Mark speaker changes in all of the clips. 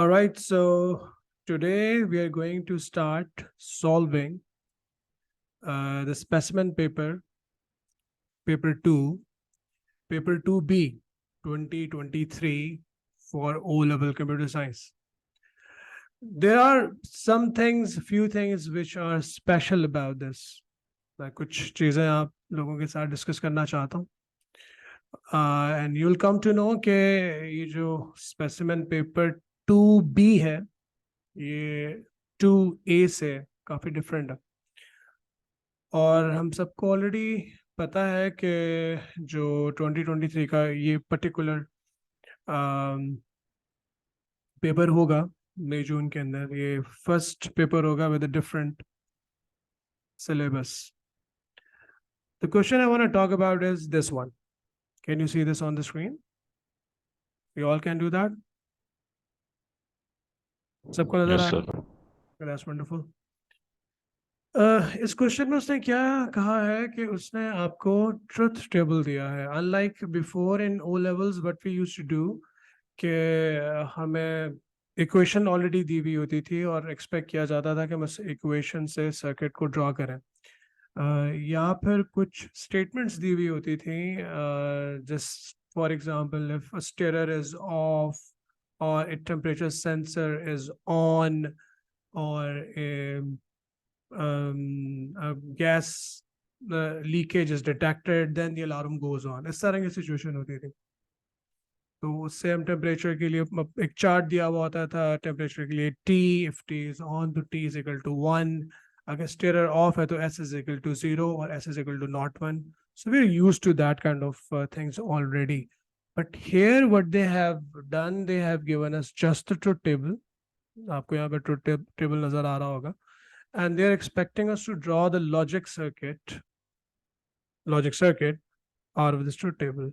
Speaker 1: All right, so today we are going to start solving the specimen paper 2, paper 2B 2023 for O-level computer science. There are few things which are special about this. मैं कुछ चीज़ें आप लोगों के साथ discuss करना चाहता हूँ and you will come to know कि ये जो स्पेसिमेन पेपर 2B है ये 2A से काफ़ी डिफरेंट है और हम सबको ऑलरेडी पता है कि जो 2023 का ये पर्टिकुलर पेपर होगा मई जून के अंदर, ये फर्स्ट पेपर होगा with a different syllabus. The question I want to talk about is this one. Can you see this on the screen? You all can do that? सबको नजर
Speaker 2: Yes,
Speaker 1: आ
Speaker 2: sir.
Speaker 1: रहा है? That's wonderful. इस question में उसने क्या कहा है कि उसने आपको ट्रुथ टेबल दिया है. Unlike before in O levels what we used to do कि हमें इक्वेशन ऑलरेडी दी हुई होती थी और एक्सपेक्ट किया जाता था कि हम उस इक्वेशन से सर्किट को ड्रॉ करें, या फिर कुछ स्टेटमेंट्स दी हुई होती थी, just for example if a steer is off और a temperature sensor is on or a gas leakage is detected, then the alarm goes on. इस तरह की सिचुएशन होती थी. तो उससे हम टेम्परेचर के लिए एक चार्ट दिया हुआ होता था टेम्परेचर के लिए T, if T is on तो T is equal to 1, अगर स्टीयर ऑफ है तो S is equal to 0 और S is equal to not 1. So we're used to that kind of things already. But here what they have done, they have given us just the truth table. आपको यहाँ पे truth table नजर आ रहा होगा. And they are expecting us to draw the logic circuit out of this truth table.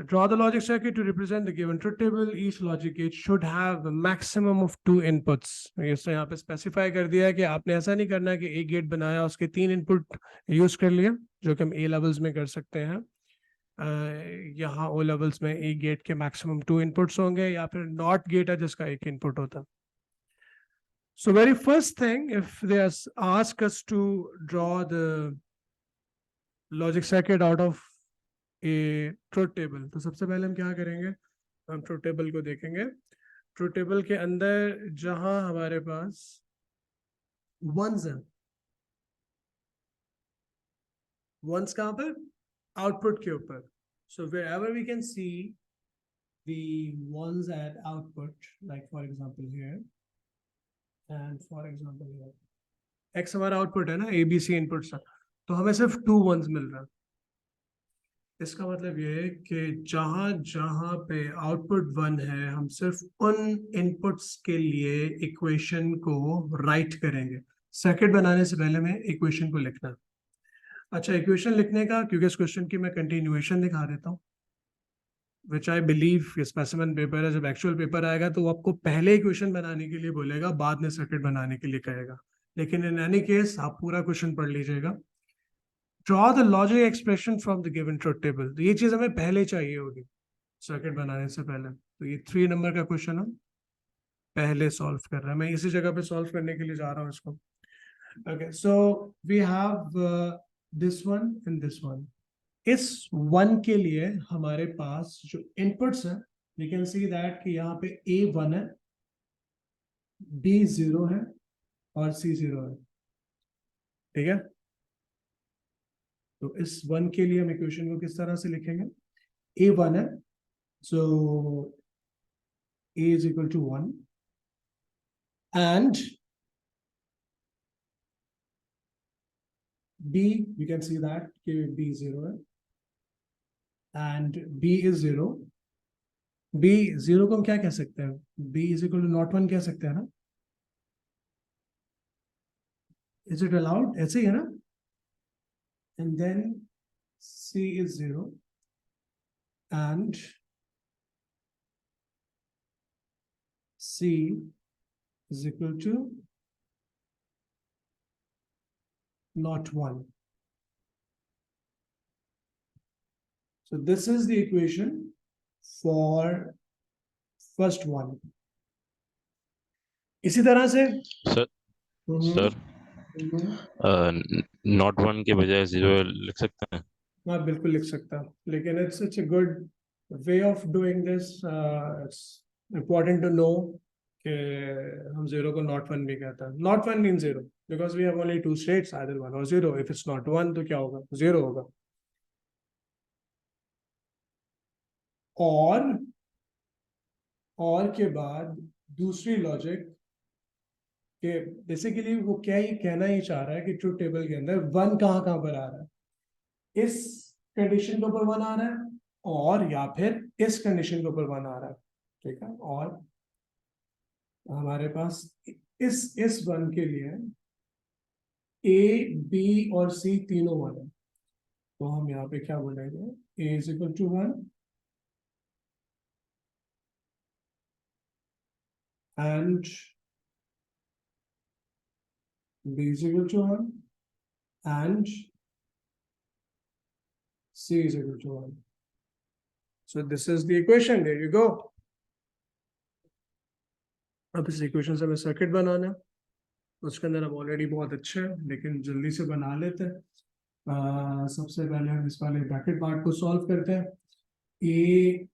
Speaker 1: Draw the logic circuit to represent the given truth table. Each logic gate should have a maximum of 2 inputs. ये यहाँ पे specify कर दिया है कि आपने ऐसा नहीं करना कि एक गेट बनाया उसके 3 इनपुट यूज कर लिया, जो कि हम ए लेवल्स में कर सकते हैं. यहाँ ओ लेवल्स में एक गेट के मैक्सिमम 2 इनपुट्स होंगे, या फिर नॉट गेट है जिसका एक इनपुट होता. So very first thing, if they ask us to draw the logic circuit out of a truth table, तो सबसे पहले हम क्या करेंगे, हम ट्रुथ टेबल को देखेंगे. ट्रुथ टेबल के अंदर जहां हमारे पास वंस है, वंस कहां पर, आउटपुट के ऊपर. So wherever we can see the ones at output, like for example here and for example here, x हमारा आउटपुट है ना, ABC इनपुट सा, तो हमें सिर्फ 2 वंस मिल रहा है. इसका मतलब ये है कि जहां जहां पे आउटपुट 1 है, हम सिर्फ उन इनपुट्स के लिए इक्वेशन को राइट करेंगे. सर्किट बनाने से पहले में इक्वेशन को लिखना. अच्छा, इक्वेशन लिखने का, क्योंकि इस क्वेश्चन की मैं कंटिन्यूएशन दिखा देता हूँ, विच आई बिलीव स्पेसिमेन पेपर है. जब एक्चुअल पेपर आएगा तो वो आपको पहले इक्वेशन बनाने के लिए बोलेगा, बाद में सर्किट बनाने के लिए कहेगा. लेकिन इन एनी केस आप पूरा क्वेश्चन पढ़ लीजिएगा. Draw the logic expression from the given truth table. तो ये चीज हमें पहले चाहिए होगी सर्किट बनाने से पहले. तो ये 3 नंबर का क्वेश्चन हम पहले सॉल्व कर रहे हैं. मैं इसी जगह पे सॉल्व करने के लिए जा रहा हूँ इसको. Okay, so we have this one and this one. इस वन के लिए हमारे पास जो इनपुट्स हैं, वी कैन सी दैट कि यहाँ पे A1 है, B0 है और C0 है. ठीक है, तो इस वन के लिए हम इक्वेशन को किस तरह से लिखेंगे. A1 है, so A is equal to 1 and B, we can see that B is 0 and B is 0. B 0 को हम क्या कह सकते हैं, B is equal to not 1 कह सकते हैं ना. Is it allowed? ऐसे ही है ना. And then C is 0 and C is equal to not 1. So this is the equation for first one. इसी तरह से
Speaker 2: sir
Speaker 1: hmm,
Speaker 2: sir not one के बजाय जीरो लिख सकते हैं?
Speaker 1: हाँ बिल्कुल लिख सकता हूँ, लेकिन it's a good way of doing this, it's important to know कि हम जीरो को नॉट वन भी कहते हैं. Not one mean zero because we have only two states, either one or zero. If it's not one तो क्या होगा, zero होगा. और और के बाद दूसरी लॉजिक कि बेसिकली वो क्या ही कहना ही चाह रहा है कि ट्रुथ टेबल के अंदर वन कहाँ कहाँ पर आ रहा है. इस कंडीशन के ऊपर वन आ रहा है, और या फिर इस कंडीशन के ऊपर वन आ रहा है. ठीक है. और हमारे पास इस वन के लिए ए बी और सी तीनों वन है. तो हम यहाँ पे क्या बोलेंगे, A is equal to one and B is equal to one and C is equal to one. So this is the equation. There you go. अब इस इक्वेशन से हमें सर्किट बनाना है. उसके अंदर अब ऑलरेडी बहुत अच्छे हैं, लेकिन जल्दी से बना लेते हैं. सबसे पहले हम इस वाले ब्रैकेट पार्ट को सॉल्व करते हैं. A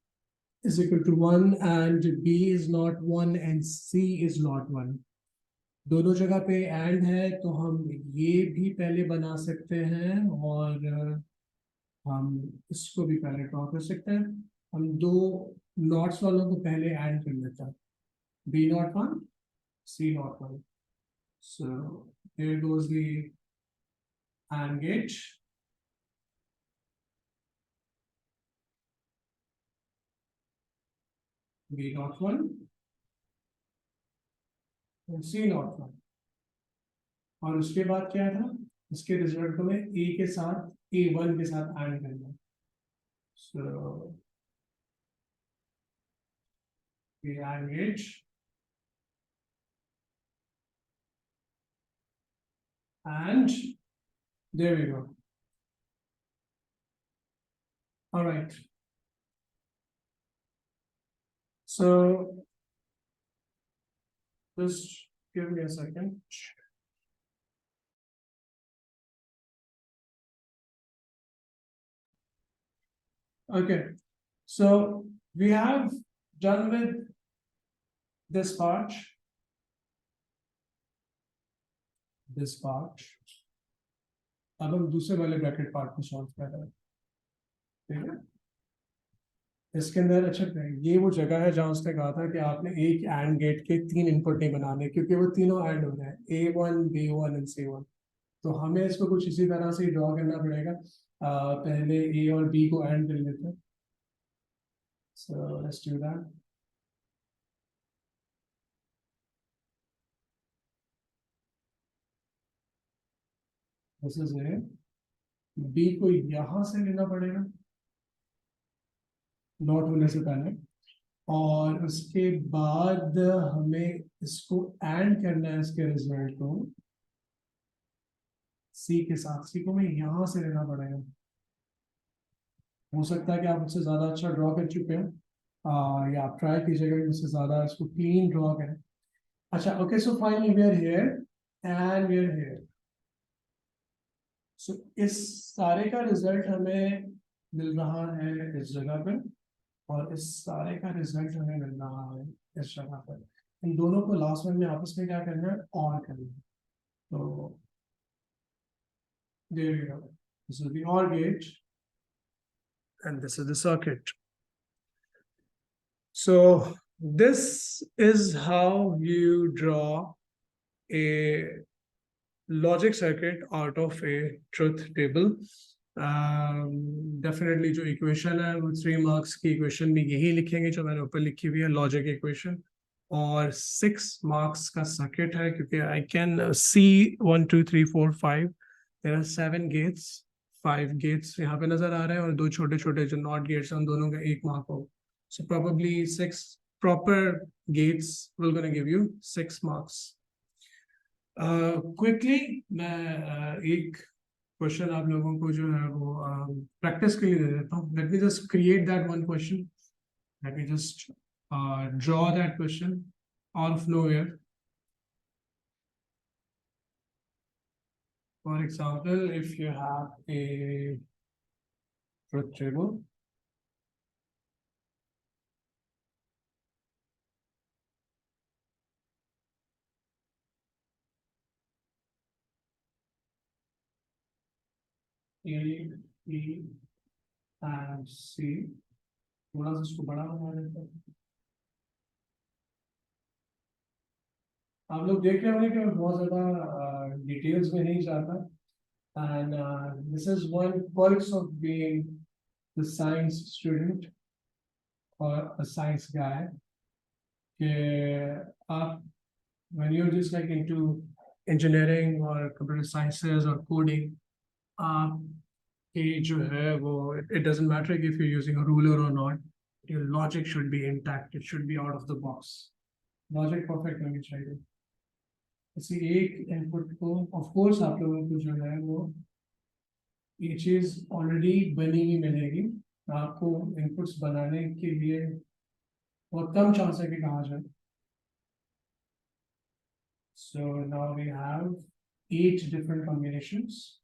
Speaker 1: is equal to one and B is not one and C is not one. दोनों जगह पे एंड है, तो हम ये भी पहले बना सकते हैं और हम इसको भी पहले ड्रॉ कर सकते हैं. हम दो नॉट्स वालों को पहले एंड कर लेते हैं. B not one, C not one. So here goes the AND gate. B not one and C not one. और उसके बाद क्या था, इसके रिजल्ट को मैं ए के साथ ए वन के साथ एंड करना. So the AND gate and there we go. All right. So just give me a second. Okay. So we have done with this part. This part. अब हम दूसरे वाले ब्रैकेट पार्ट को सॉल्व कर रहे हैं. ठीक है. इसके अंदर अच्छा ये वो जगह है जहां उसने कहा था कि आपने एक एंड गेट के तीन इनपुट नहीं बनाने, क्योंकि वो तीनों एंड हो रहे हैं, A one B one and C one. तो हमें इसको कुछ इसी तरह से ड्रॉ करना पड़ेगा. पहले ए और बी को एंड कर लेते हैं. So let's do that. This is A. B को यहां से लेना पड़ेगा नॉट होने से पहले, और उसके बाद हमें इसको एंड करना है, इसके रिजल्ट को सी के साथ. सी को मैं यहां से लेना पड़ेगा. हो सकता है कि आप मुझसे ज्यादा अच्छा ड्रॉ कर चुके हैं, या आप ट्राई कीजिएगा कि मुझसे ज्यादा इसको क्लीन ड्रॉ करें. अच्छा. Okay. So finally we are here and we are here. So इस सारे का रिजल्ट हमें मिल रहा है इस जगह पे, और इस सारे का रिजल्ट हमें मिल रहा है इस जगह पर. इन दोनों को लास्ट में आपस में क्या करना है, और करना है. तो there you go. This is the OR gate and this is the circuit. So this is how you draw a logic circuit out of a truth table. Definitely जो इक्वेशन है वो 3 मार्क्स की इक्वेशन भी यही लिखेंगे जो मैंने ऊपर लिखी हुई है, लॉजिक इक्वेशन. और 6 मार्क्स का सर्किट है, क्योंकि I can see 1 2 3 4 5 there are 7 gates. 5 gates यहाँ पे नजर आ रहे हैं, और दो छोटे छोटे जो नॉट गेट्स हैं उन दोनों का 1 मार्क हो. So probably 6 proper gates will gonna give you 6 marks. Quickly मैं एक क्वेश्चन आप लोगों को जो है वो प्रैक्टिस के लिए दे देता हूँ. Let me just create that one question. Let me just draw that question out of nowhere. For example, if you have a truth table, A, B, and C, थोड़ा सा इसको बड़ा बना देते हैं। आप लोग देख रहे होंगे कि मैं बहुत ज्यादा डिटेल्स में नहीं जाता, and this is one perks of being the science student or a science guy. आप when you're just like into engineering or computer sciences or coding, कि जो है वो it doesn't matter if you're using a ruler or not, your logic should be intact, it should be out of the box, logic perfect होनी चाहिए। इसी एक input को of course आप लोगों को जो है वो ये चीज ऑलरेडी बनी हुई मिलेगी, आपको इनपुट्स बनाने के लिए बहुत कम चांस है कि कहा जाए। So now we have 8 different combinations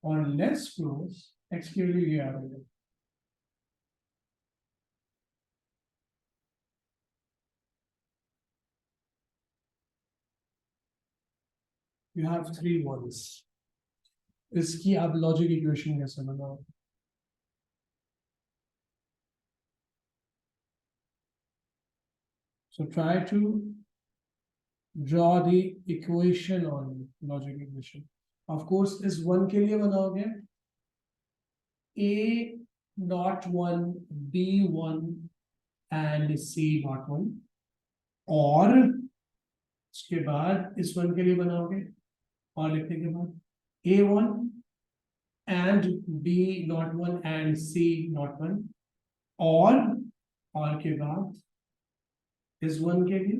Speaker 1: or less flows exclusively available. You have 3 ones. इसकी आप लॉजिक इक्वेशन कैसे बनाओ? So try to draw the equation on logic equation. Of course, इस 1 के लिए बनाओगे A dot 1, B1 and C dot 1, और उसके बाद इस 1 के लिए बनाओगे और लिखने के बाद A1 and B dot 1 and C dot 1, और के बाद इस 1 के लिए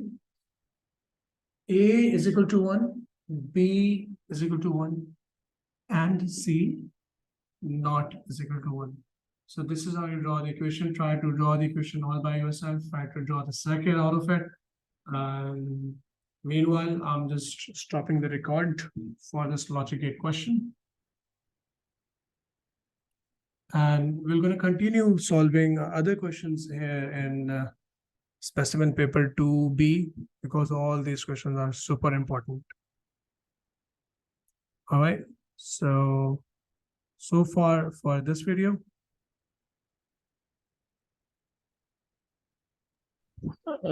Speaker 1: A is equal to 1, B is equal to 1, and C not is equal to 1. So this is how you draw the equation. Try to draw the equation all by yourself. Try to draw the circle out of it. Meanwhile, I'm just stopping the record for this logic gate question. And we're going to continue solving other questions here in specimen paper 2B, because all these questions are super important. All right, so far for this video,